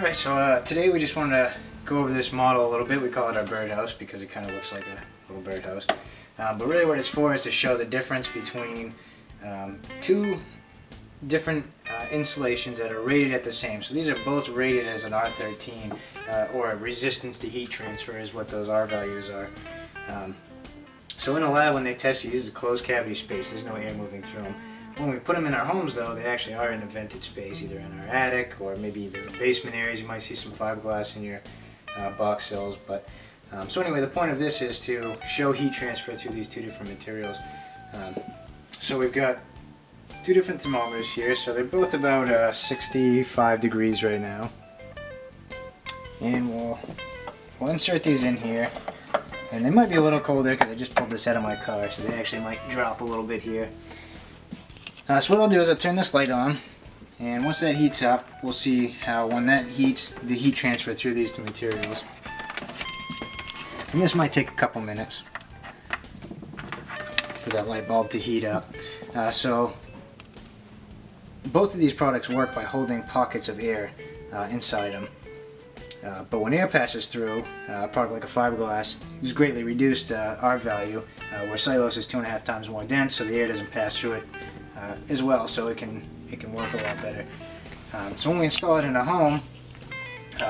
Alright, so today we just wanted to go over this model a little bit. We call it our birdhouse because it kind of looks like a little birdhouse. But really what it's for is to show the difference between two different insulations that are rated at the same. So these are both rated as an R13, or resistance to heat transfer is what those R values are. So in a lab when they test these, it's a closed cavity space, there's no air moving through them. When we put them in our homes though, they actually are in a vented space, either in our attic or maybe even in basement areas. You might see some fiberglass in your box cells. But so anyway, the point of this is to show heat transfer through these two different materials. So we've got two different thermometers here, so they're both about 65 degrees right now. And we'll insert these in here. And they might be a little colder because I just pulled this out of my car, so they actually might drop a little bit here. So what I'll do is I'll turn this light on, and once that heats up, we'll see how when that heats, the heat transfer through these two materials. And this might take a couple minutes for that light bulb to heat up. So both of these products work by holding pockets of air inside them. But when air passes through, a product like a fiberglass is greatly reduced R value, where cellulose is 2.5 times more dense, so the air doesn't pass through it as well, so it can work a lot better. So when we install it in a home,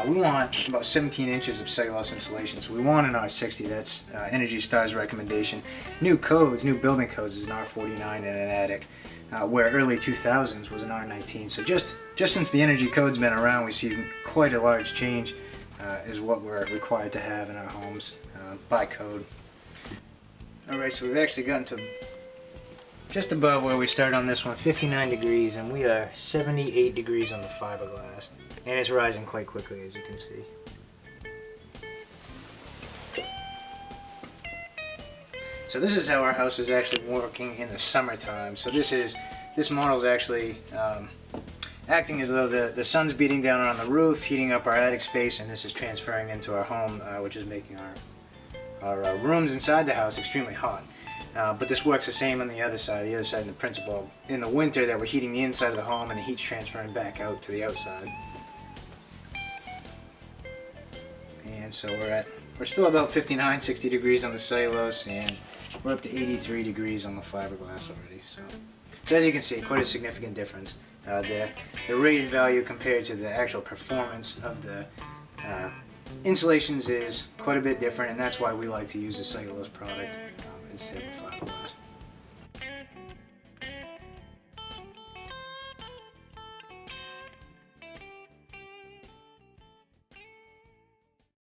we want about 17 inches of cellulose insulation. So we want an R60. That's Energy Star's recommendation. New building codes is an R49 in an attic, where early 2000s was an R19. So just since the energy code's been around, we see quite a large change is what we're required to have in our homes by code. Alright, so we've actually gotten to just above where we started on this one, 59 degrees, and we are 78 degrees on the fiberglass. And it's rising quite quickly, as you can see. So this is how our house is actually working in the summertime. So this model is actually acting as though the sun's beating down on the roof, heating up our attic space, and this is transferring into our home, which is making our rooms inside the house extremely hot. But this works the same on the other side in the principle. In the winter that we're heating the inside of the home and the heat's transferring back out to the outside. And so we're still about 59, 60 degrees on the cellulose, and we're up to 83 degrees on the fiberglass already. So as you can see, quite a significant difference. The rated value compared to the actual performance of the insulations is quite a bit different, and that's why we like to use a cellulose product instead of a fiberglass.